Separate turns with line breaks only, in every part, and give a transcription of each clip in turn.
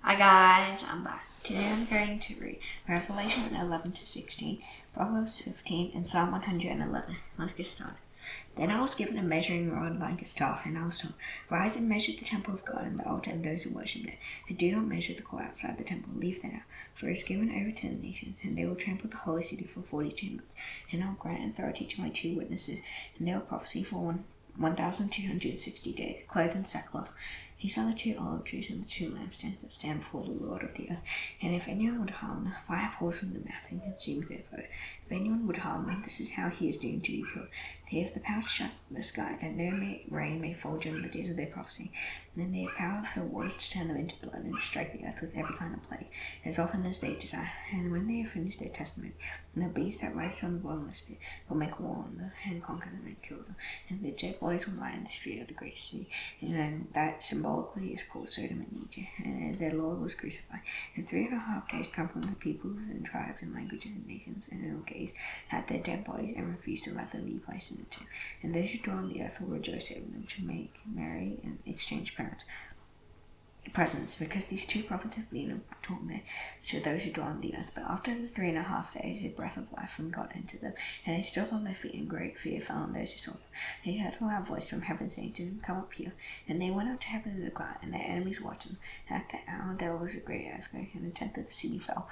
Hi guys, I'm back. Today I'm going to read Revelation 11 to 16, Proverbs 15, and Psalm 111. Let's get started. Then I was given a measuring rod like a staff, and I was told, Rise and measure the temple of God and the altar and those who worship there. And do not measure the court outside the temple, leave that out, for it is given over to the nations, and they will trample the holy city for 42 months. And I will grant authority to my 2 witnesses, and they will prophesy for 1,260 days, clothed in sackcloth. He saw the 2 olive trees and the 2 lampstands that stand before the Lord of the earth. And if anyone would harm them, fire pours from the mouth and consumes their foes. If anyone would harm them, this is how he is doomed to be killed. They have the power to shut the sky, that no rain may fall during the days of their prophecy. And they have power for the waters to turn them into blood and strike the earth with every kind of plague, as often as they desire. And when they have finished their testimony, the beast that rises from the bottomless pit will make war on them and conquer them and kill them. And the dead bodies will lie in the street of the great city. And that symbolically is called Sodom and Egypt. And their Lord was crucified. And 3.5 days come from the peoples and tribes and languages and nations, and will gaze at their dead bodies and refuse to let them be placed in the tomb. And those who dwell on the earth will rejoice over them, to make merry and exchange presents, because these 2 prophets have been a torment to those who dwell on the earth. But after the 3.5 days, a breath of life from God entered them, and they stood on their feet, and great fear fell on those who saw them. They heard a loud voice from heaven saying to them, Come up here. And they went up to heaven in a cloud, and their enemies watched them. And at that hour there was a great earthquake, and a tenth of the city fell.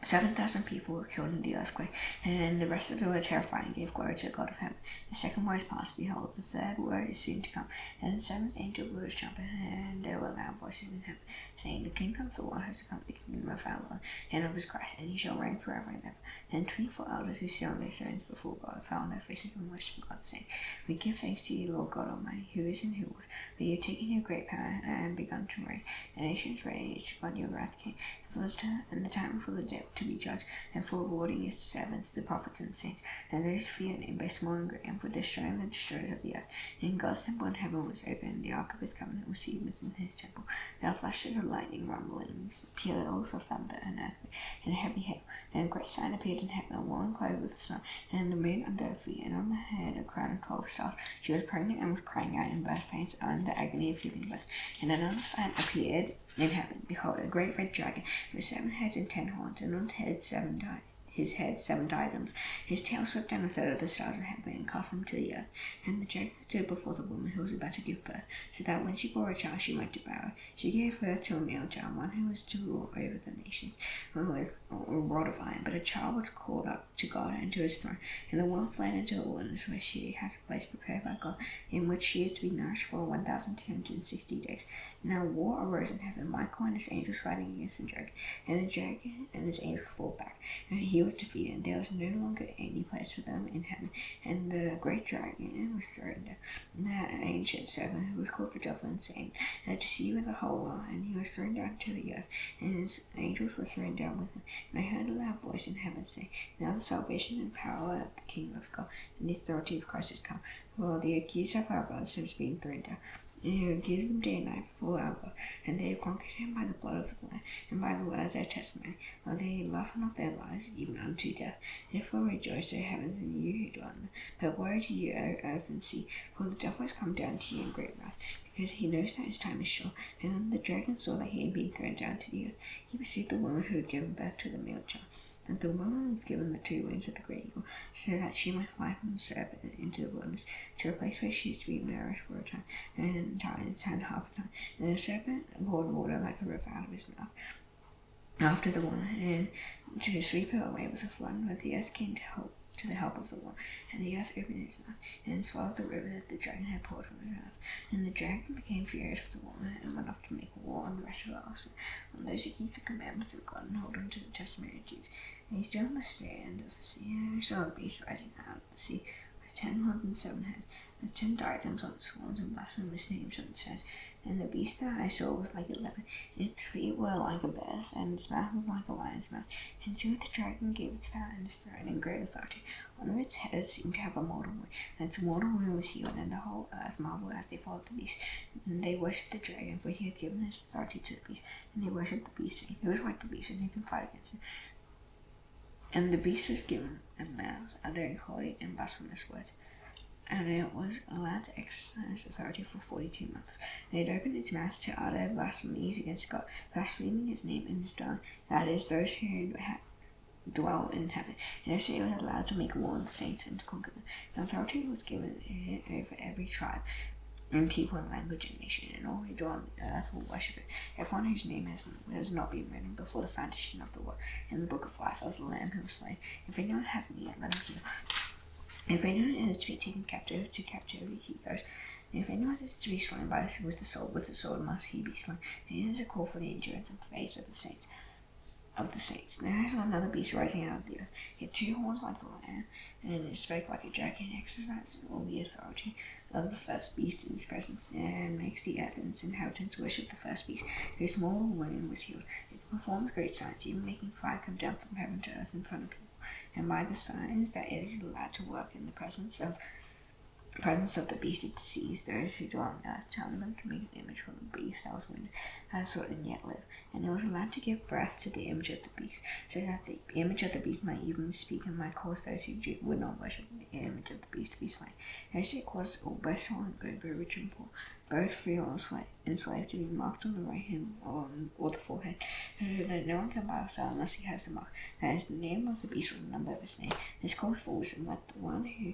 7,000 people were killed in the earthquake, and the rest of them were terrified and gave glory to the God of heaven. The second word is past, behold, the third word is soon to come. And the 7th angel blew his trumpet, and there were loud voices in heaven, saying, The kingdom of the Lord has come, the kingdom of our Lord, and of his Christ, and he shall reign forever and ever. And 24 elders who sit on their thrones before God fell on their faces and worshipped God, saying, We give thanks to you, Lord God Almighty, who is and who was, for you have taken your great power and begun to reign. The nations raged, but your wrath came, and the time for the dead to be judged, and for rewarding his servants, the prophets and saints, and those who fear your name, both small and great, and for destroying the destroyers of the earth. And God's temple in heaven was open, and the ark of his covenant was seated within his temple. There were flashes of lightning, rumblings, peals of thunder, and earthquake, and a heavy hail. And a great sign appeared in heaven, a woman clothed with the sun, and the moon under her feet, and on her head a crown of 12 stars. She was pregnant and was crying out in birth pains and the agony of giving birth. And another sign appeared in heaven, behold, a great red dragon with 7 heads and 10 horns, and on his head 7 diadems. His tail swept down a third of the stars of heaven and cast them to the earth. And the dragon stood before the woman who was about to give birth, so that when she bore a child she might devour. She gave birth to a male child, one who was to rule over the nations with a rod of iron. But a child was called up to God and to his throne, and the woman fled into the wilderness, where she has a place prepared by God, in which she is to be nourished for 1,260 days. Now war arose in heaven, Michael and his angels fighting against the dragon, and the dragon and his angels fought back, and he was defeated, and there was no longer any place for them in heaven. And the great dragon was thrown down, and that ancient serpent, who was called the devil and Satan, and to deceive the whole world, and he was thrown down to the earth, and his angels were thrown down with him. And I heard a loud voice in heaven saying, Now the salvation and power of the kingdom of God and the authority of Christ has come, for the accuser of our brothers has been thrown down. And he accused them day and night before our God, and they have conquered him by the blood of the Lamb, and by the word of their testimony, while they love not their lives, even unto death. Therefore rejoice, O heavens, and you who dwell in them. But woe to you, O earth and sea, for the devil has come down to you in great wrath, because he knows that his time is short. And when the dragon saw that he had been thrown down to the earth, he perceived the woman who had given birth to the male child. And the woman was given the 2 wings of the great eagle, so that she might fly from the serpent into the wilderness, to a place where she is to be nourished for a time, and half a time. And the serpent poured water like a river out of his mouth after the woman, and to sweep her away with a flood. But the earth came to the help of the woman, and the earth opened its mouth, and swallowed the river that the dragon had poured from his mouth. And the dragon became furious with the woman, and went off to make war on the rest of the offspring, on those who keep the commandments of God and hold on to the testimony of Jesus. And he stood on the sand of the sea, and I saw a beast rising out of the sea, with 10 horns and 7 heads, with 10 diadems on its horns, and blasphemous names on its heads. And the beast that I saw was like a leopard, and its feet were like a bear's, and its mouth was like a lion's mouth. And to it the dragon gave its power and its throne and great authority. One of its heads seemed to have a mortal wound, and its mortal wound was healed, and the whole earth marveled as they followed the beast. And they worshipped the dragon, for he had given his authority to the beast. And they worshipped the beast, saying, Who is like the beast, and who can fight against him? And the beast was given a mouth, uttering holy and blasphemous words. and it was allowed to exercise authority for 42 months. And it opened its mouth to utter blasphemies against God, blaspheming his name and his dwelling, that is, those who dwell in heaven. And also it was allowed to make war on the saints and to conquer them. And authority was given over every tribe and people and language and nation, and all who dwell on the earth will worship it. Everyone whose name has not been written before the foundation of the world in the book of life of the Lamb who was slain. If anyone has an ear, let him hear. If anyone is to be taken captive, to captivity he goes. If anyone is to be slain with the sword must he be slain. And it is a call for the endurance and faith of the saints. There was another beast rising out of the earth. It had 2 horns like the lamb, and it spoke like a dragon, exercising all the authority of the first beast in his presence, and makes the earth and its inhabitants worship the first beast, whose mortal wound was healed. It performs great signs, even making fire come down from heaven to earth in front of people, and by the signs that it is allowed to work in the presence of the beast, it sees those who dwell on earth, telling them to make an image from the beast that was wounded, as sought and yet live. And it was allowed to give breath to the image of the beast, so that the image of the beast might even speak and might cause those who would not worship the image of the beast to be slain. And it caused all, both small and great, both rich and poor, both free or enslaved, to be marked on the right hand or the forehead, so that no one can buy or sell unless he has the mark. That is the name of the beast or the number of his name. This calls for wisdom, let the one who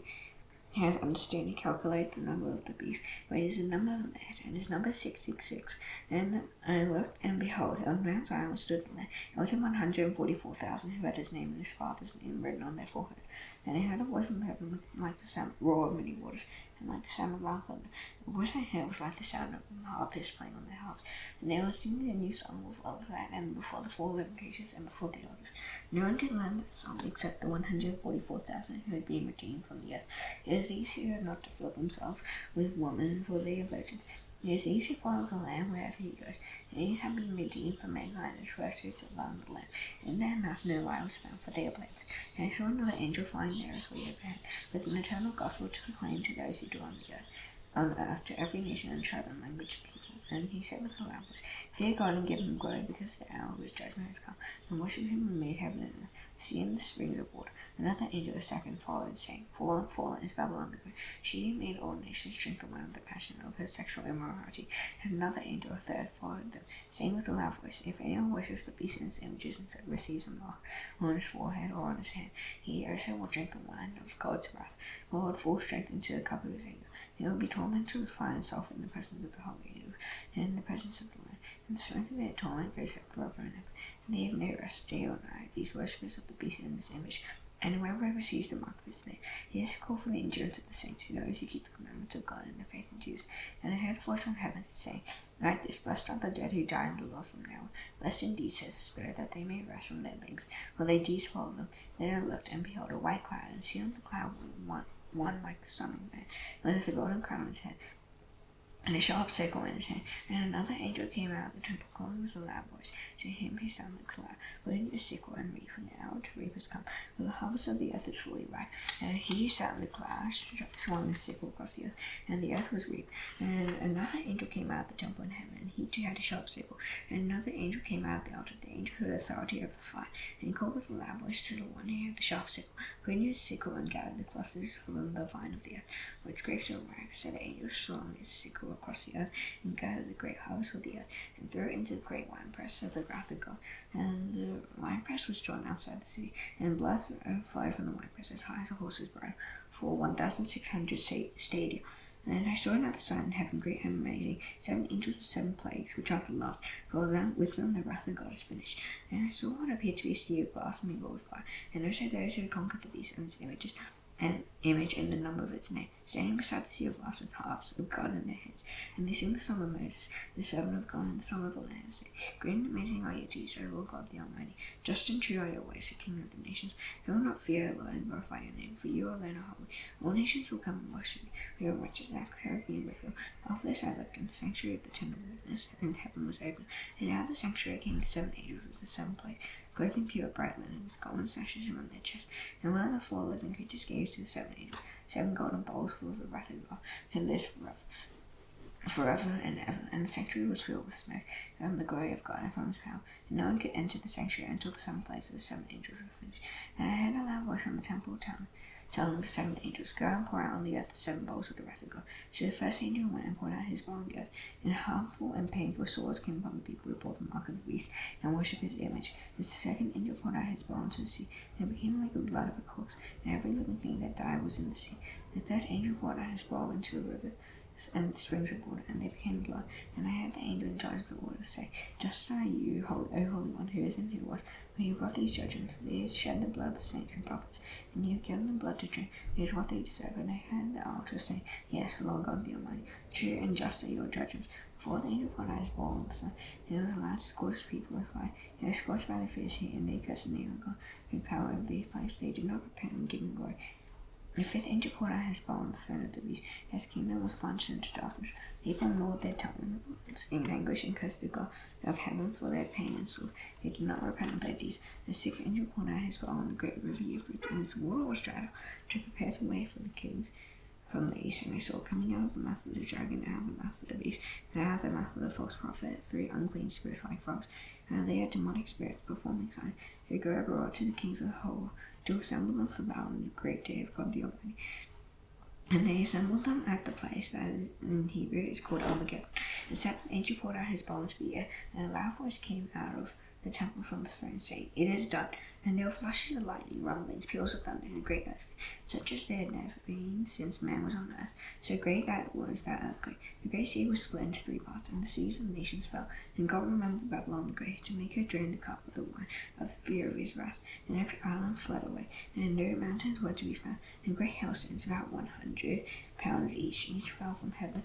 has understanding calculate the number of the beast, for it is the number of a man, and his number is 666. And I looked, and behold, on Mount Zion stood the Lamb, and with him 144,000 who had his name and his father's name written on their foreheads. And I heard a voice from heaven like the sound roar of many waters, and like the sound of loud thunder. The voice I heard was like the sound of harpists playing on their harps, and they were singing a new song with all of that, and before the 4 living creatures and before the elders. No one could learn that song except the 144,000 who had been redeemed from the earth. It is these who have not defiled themselves with women, for they are virgins. It is these who follow the Lamb wherever he goes, and these have been redeemed from mankind as first fruits of the Lamb. In their mouths no lie was found, for they are blameless. And I saw another angel flying nearly overhead, with an eternal gospel to proclaim to those who dwell on earth, to every nation and tribe and language and people. And he said with a loud voice, Fear God and give him glory, because the hour of his judgment has come, and worship him who made heaven and earth, the sea and the springs of water. Another angel of second followed, saying, Fallen, fallen is Babylon the Great. She made all nations drink the wine of the passion of her sexual immorality. And another angel, a third, followed them, saying with a loud voice, If anyone worships the beast and its images and receives a mark on his forehead or on his hand, he also will drink the wine of God's wrath, poured full strength into the cup of his anger. They will be tormented with fire and sulfur in the presence of the holy angels, and in the presence of the Lamb. And the smoke of their torment goes up forever and ever. And they have no rest day or night, these worshippers of the beast and his image. And whoever receives the mark of his name, he is called for the endurance of the saints, who those who keep the commandments of God and the faith in Jesus. And I heard a voice from heaven saying, Write this, blessed are the dead who die in the Lord from now on. Blessed indeed, says the Spirit, that they may rest from their labors, for their deeds follow them. Then I looked, and behold, a white cloud, and seeing the cloud one like the Son of Man, with a golden crown on his head, and a sharp sickle in his hand. And another angel came out of the temple, calling with a loud voice to him who sounded the cloud, Put in your sickle and reap, for the hour to reap has come, for the harvest of the earth is fully ripe. And he who sat in the cloud swung his sickle across the earth, and the earth was reaped. And another angel came out of the temple in heaven, and he too had a sharp sickle. And another angel came out of the altar, the angel who had authority over fire, and he called with a loud voice to the one who had the sharp sickle, Put in your sickle and gather the clusters from the vine of the earth, for its grapes are ripe. So the angel swung his sickle across the earth, and gathered the great harvest of the earth, and threw it into the great winepress of the wrath of God. And the winepress was drawn outside the city, and blood flowed from the winepress as high as a horse's bridle, for 1,600 stadia. And I saw another sign in heaven, great and amazing, 7 angels with 7 plagues, which are the last, for with them the wrath of God is finished. And I saw what appeared to be a sea of glass mingled with fire, and also those who had conquered the beast and its images, and image and the number of its name, standing beside the sea of glass with harps of God in their hands. And they sing the song of Moses, the servant of God, and the song of the Lamb, saying, Great and amazing are your deeds, O Lord God the Almighty. Just and true are your ways, O King of the nations. Who will not fear, Lord, and glorify your name, for you alone are holy. All nations will come and worship you, for your righteous acts have been revealed. After this I looked in the sanctuary of the temple of witness, and heaven was opened. And out of the sanctuary came the 7 angels with the 7 plagues, clothed in pure bright linen, with golden sashes around their chests. And one of the 4 living creatures gave to the 7 angels 7 golden bowls full of the wrath of God, who lives forever and ever. And the sanctuary was filled with smoke, from the glory of God and from his power. And no one could enter the sanctuary until the 7 plagues of the 7 angels were finished. And I heard a loud voice on the temple telling telling the 7 angels, "Go and pour out on the earth the 7 bowls of the wrath of God." So the first angel went and poured out his bowl on the earth, and harmful and painful swords came upon the people who bore the mark of the beast and worshipped his image. The second angel poured out his bowl into the sea, and it became like the blood of a corpse, and every living thing that died was in the sea. The third angel poured out his bowl into the river and the springs of water, and they became blood. And I heard the angel in charge of the water say, "Just are you, O Holy One, who is and who was, when you brought these judgments. They shed the blood of the saints and prophets, and you have given them blood to drink. It is what they deserve." And I heard the altar say, "Yes, Lord God the Almighty, true and just are your judgments." Before the angel poured out his bowl on the sun, and it was allowed to scorch people with fire. They were scorched by the fierce heat, and they cursed the name of God, who had power over these places. They did not repent and give him glory. The fifth angel poured out his bowl on the throne of the beast. His kingdom was plunged into darkness. People gnawed their tongues in anguish and cursed the God of heaven for their pain and sorrow. They did not repent of their deeds. The sixth angel poured out his bowl on the great river Euphrates, and its water was dried up to prepare the way for the kings from the east. And I saw coming out of the mouth of the dragon, out of the mouth of the beast, and out of the mouth of the false prophet, 3 unclean spirits like frogs. And they are demonic spirits performing signs, who go abroad to the kings of the whole world to assemble them for battle on the great day of God the Almighty. And they assembled them at the place that in Hebrew is called Armageddon. The seventh angel poured out his bowl into the air, and a loud voice came out of the temple from the throne, saying, "It is done." And there were flashes of lightning, rumblings, peals of thunder, and a great earthquake, such as there had never been since man was on earth. So great that was that earthquake. The great sea was split into 3 parts, and the seas of the nations fell. And God remembered Babylon the Great, to make her drain the cup of the wine of the fear of his wrath. And every island fled away, and no mountains were to be found. And great hailstones, about 100 pounds each fell from heaven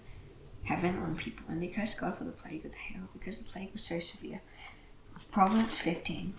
on people. And they cursed God for the plague of the hail, because the plague was so severe. Proverbs 15.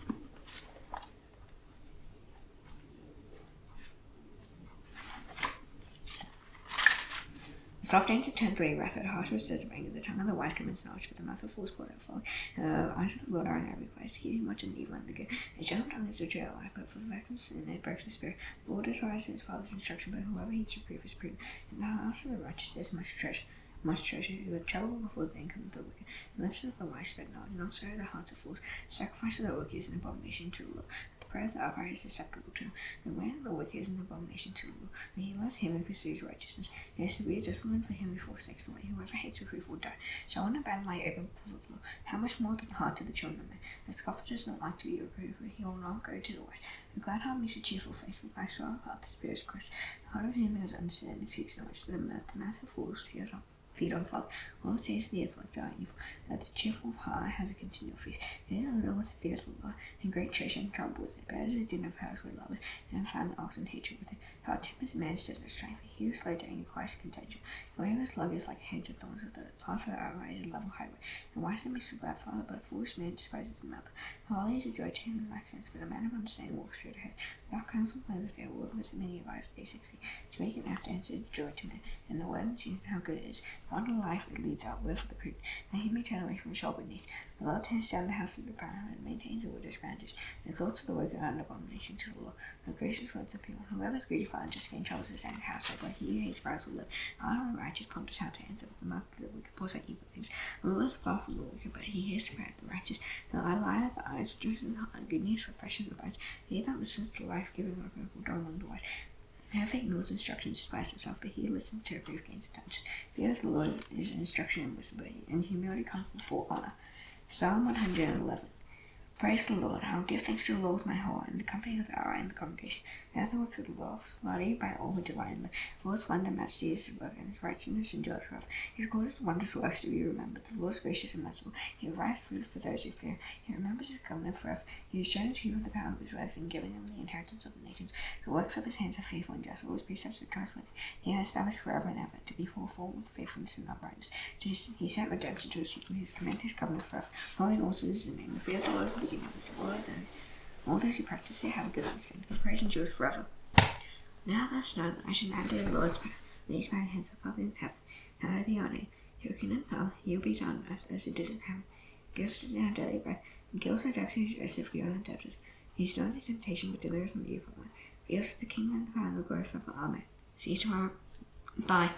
Soft answer turns away wrath, the harsh words of anger. The tongue of the wise commits knowledge, but the mouth of fools pours out folly. The eyes of the Lord are in every place, keeping much in the evil and the good. A gentle tongue is a joy of life, but for vexing and it breaks the spirit. The Lord desires his father's instruction, but whoever heeds reproof is prudent. In the house of the righteous there is much treasure. Who have trouble before the income of the wicked. The lips of the wise spread knowledge, and also the hearts of fools. The sacrifice of the wicked is an abomination to the Lord. The prayer of the upright is acceptable to him. The way of the wicked is an abomination to the Lord, but he loves him who pursues righteousness. There is severe discipline for him who forsakes the way. Whoever hates reproof will die. So on a bad lie open before the Lord. How much more than the heart of the children of men? The scoffer does not like to be reproved, for he will not go to the wise. The glad heart makes a cheerful face, but by sorrow heart the spirit is crushed. The heart of him who is understanding seeks knowledge, but the mouth of fools feed on folly. All the days of the afflicted are evil, but the cheerful heart has a continual feast. It is a little with the fear of the Lord, and great treasure and trouble with it. Better is a dinner of house with lovers, and found ox and hatred with it. Hard tempers a man says of strength, but he who is slow to anger acquires contention. The way of a slug is like a hedge of thorns, with the path of the outright is a level highway. The wise man makes a glad father, but a foolish man despises the mother. Folly is a joy to him and lacks sense, but a man of understanding walks straight ahead. Without counsel plans a fair world, with many advice they succeed. To make an apt answer is joy to men, and the word and season how good it is. The one of life it leads out word for the prudent, that he may turn away from sharp beneath. The Lord tears down the house of the proud, and maintains a widow's boundaries. The thoughts of the wicked are an abomination to the Lord. The gracious words of people. Whoever is greedy for unjust gain troubles his own household, but he who hates bribes will live. The heart of the righteous ponders how to answer, but the mouth of the wicked pours out evil things. The Lord is far from the wicked, but he hears the prayer of the righteous. The light of the eyes rejoices in the heart, and good news refreshes the bones. He that listens to life-giving reproof will dwell among the wise. Whoever ignores instructions despises himself, but he listens to reproof gains intelligence. Fear of the Lord is instruction and wisdom, and humility comes before honor. Psalm 111. Praise the Lord. I will give thanks to the Lord with my whole heart, in the company of the outright and the congregation. They are the works of the Lord, lauded by all who delight in them. The Lord's splendor and majesty is his work, and his righteousness endures forever. His glorious wondrous works to be remembered. The Lord is gracious and merciful. He provides food for those who fear. He remembers his covenant forever. He has shown his people the power of his works, and given them the inheritance of the nations. The works of his hands are faithful and just. All his precepts are trustworthy. He has established forever and ever, to be full with faithfulness and uprightness. He sent redemption to his people. He has commanded his covenant forever. Holy and also is his name. The fear of the Lord is the beginning of his word, and all those who practice it have a good understanding. His praise endures forever. Now thus known, I should now do the Lord's prayer. These my hands are Father in heaven. Hallowed be your name. Your kingdom come, your be done on earth as it is in heaven. Give us today our daily bread, and give us our debts as if we are our debtors. Lead us not into temptation, but deliver us from the evil one. For yours is the kingdom, the power, and the glory forever. Amen. See you tomorrow. Bye.